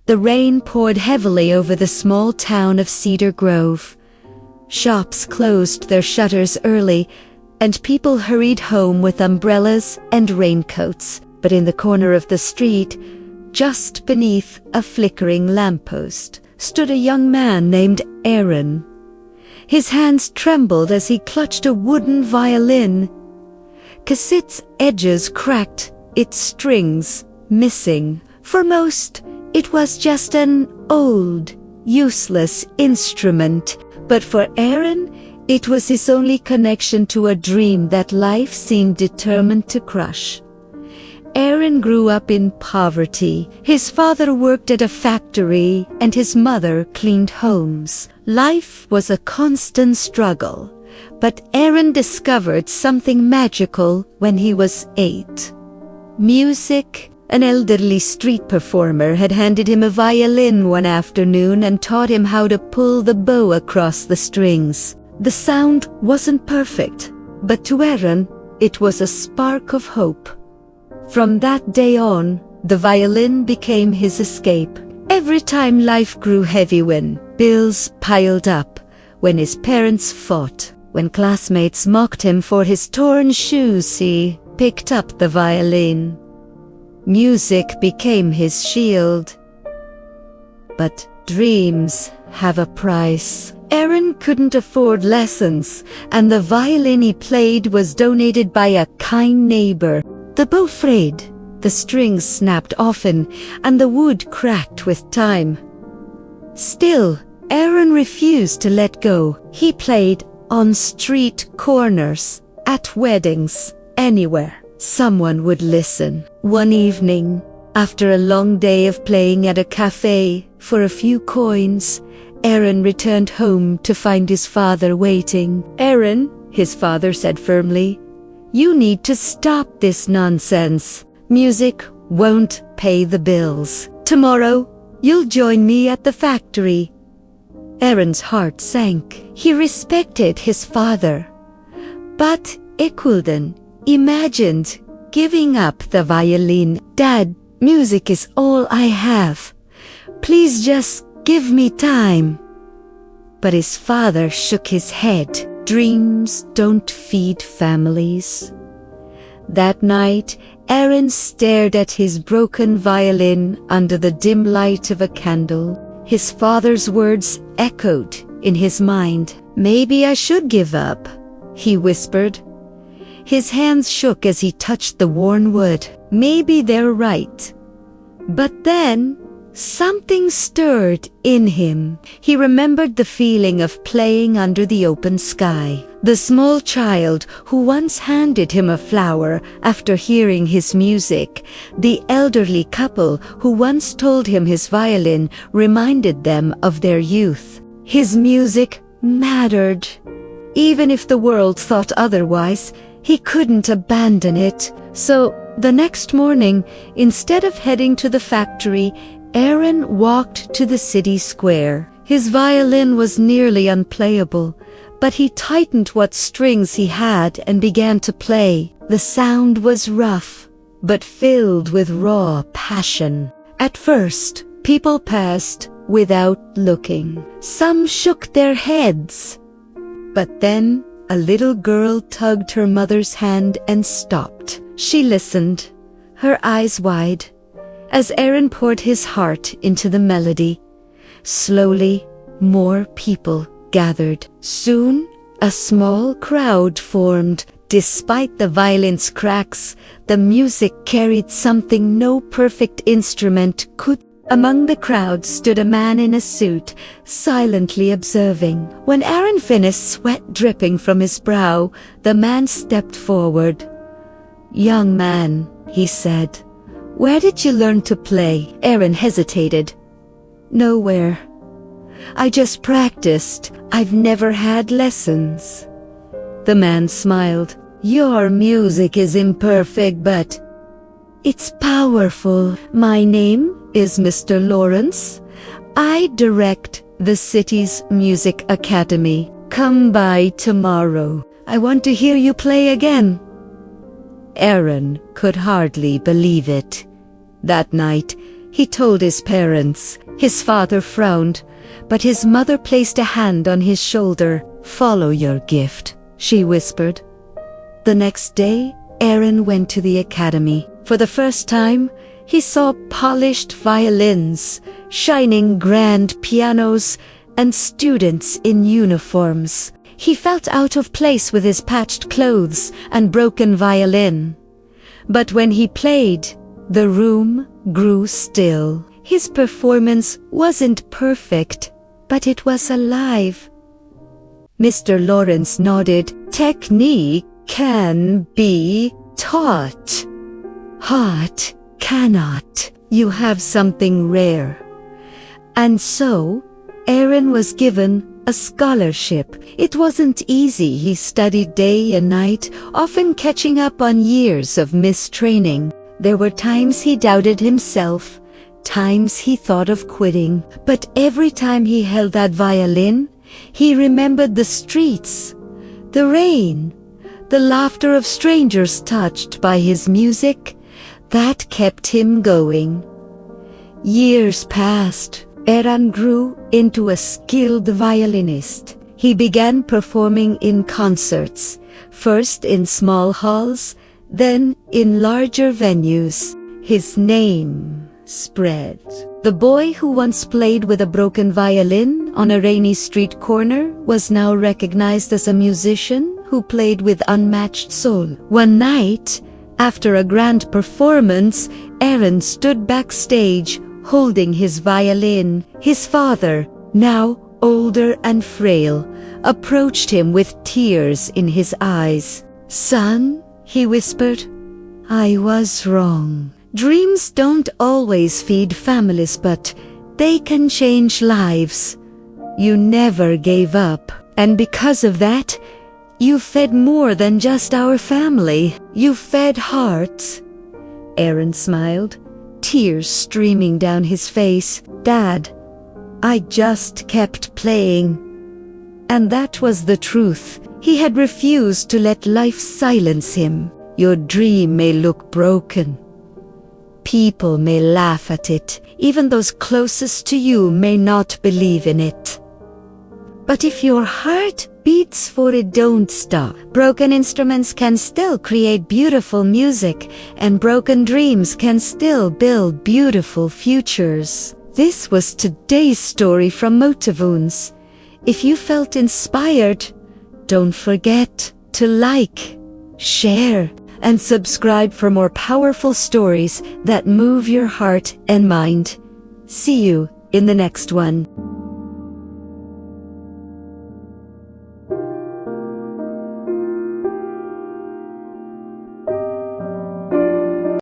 The rain poured heavily over the small town of Cedar Grove. Shops closed their shutters early, and people hurried home with umbrellas and raincoats. But in the corner of the street, just beneath a flickering lamppost, stood a young man named Aaron. His hands trembled as he clutched a wooden violin. 'Cause its edges cracked, its strings missing. For most, it was just an old, useless instrument. But for Aaron, it was his only connection to a dream that life seemed determined to crush. Aaron grew up in poverty. His father worked at a factory and his mother cleaned homes. Life was a constant struggle, but Aaron discovered something magical when he was 8. Music. An elderly street performer had handed him a violin one afternoon and taught him how to pull the bow across the strings. The sound wasn't perfect, but to Aaron, it was a spark of hope. From that day on, the violin became his escape. Every time life grew heavy, when bills piled up, when his parents fought, when classmates mocked him for his torn shoes, he picked up the violin. Music became his shield. But dreams have a price. Aaron couldn't afford lessons, and the violin he played was donated by a kind neighbor. The bow frayed, the strings snapped often, and the wood cracked with time. Still, Aaron refused to let go. He played on street corners, at weddings, anywhere someone would listen. One evening, after a long day of playing at a cafe for a few coins, Aaron returned home to find his father waiting. "Aaron," his father said firmly, "you need to stop this nonsense. Music won't pay the bills. Tomorrow, you'll join me at the factory." Aaron's heart sank. He respected his father, but he couldn't imagined giving up the violin. "Dad, music is all I have. Please just give me time." But his father shook his head. Dreams don't feed families. That night, Aaron stared at his broken violin under the dim light of a candle. His father's words echoed in his mind. "Maybe I should give up," he whispered. His hands shook as he touched the worn wood. Maybe they're right. But then, something stirred in him. He remembered the feeling of playing under the open sky. The small child who once handed him a flower after hearing his music. The elderly couple who once told him his violin reminded them of their youth. His music mattered. Even if the world thought otherwise, he couldn't abandon it. So, the next morning, instead of heading to the factory, Aaron walked to the city square. His violin was nearly unplayable, but he tightened what strings he had and began to play. The sound was rough, but filled with raw passion. At first, people passed without looking. Some shook their heads. But then, a little girl tugged her mother's hand and stopped. She listened, her eyes wide, as Aaron poured his heart into the melody. Slowly, more people gathered. Soon, a small crowd formed. Despite the violin's cracks, the music carried something no perfect instrument could. Among the crowd stood a man in a suit, silently observing. When Aaron finished, sweat dripping from his brow, the man stepped forward. "Young man," he said, "where did you learn to play?" Aaron hesitated. "Nowhere. I just practiced. I've never had lessons." The man smiled. "Your music is imperfect, but it's powerful. My name is Mr. Lawrence. I direct the city's music academy. Come by tomorrow. I want to hear you play again." Aaron could hardly believe it. That night, he told his parents. His father frowned, but his mother placed a hand on his shoulder. "Follow your gift," she whispered. The next day, Aaron went to the academy. For the first time, he saw polished violins, shining grand pianos, and students in uniforms. He felt out of place with his patched clothes and broken violin. But when he played, the room grew still. His performance wasn't perfect, but it was alive. Mr. Lawrence nodded. "Technique can be taught. Heart cannot. You have something rare." And so, Aaron was given a scholarship. It wasn't easy. He studied day and night, often catching up on years of mistraining. There were times he doubted himself, times he thought of quitting. But every time he held that violin, he remembered the streets, the rain, the laughter of strangers touched by his music. That kept him going. Years passed. Aaron grew into a skilled violinist. He began performing in concerts, first in small halls, then in larger venues. His name spread. The boy who once played with a broken violin on a rainy street corner was now recognized as a musician who played with unmatched soul. One night, after a grand performance, Aaron stood backstage holding his violin. His father, now older and frail, approached him with tears in his eyes. "Son," he whispered, "I was wrong. Dreams don't always feed families, but they can change lives. You never gave up, and because of that, you fed more than just our family. You fed hearts." Aaron smiled, tears streaming down his face. "Dad, I just kept playing." And that was the truth. He had refused to let life silence him. Your dream may look broken. People may laugh at it. Even those closest to you may not believe in it. But if your heart beats for it, don't stop. Broken instruments can still create beautiful music, and broken dreams can still build beautiful futures. This was today's story from Motivoons. If you felt inspired, don't forget to like, share, and subscribe for more powerful stories that move your heart and mind. See you in the next one.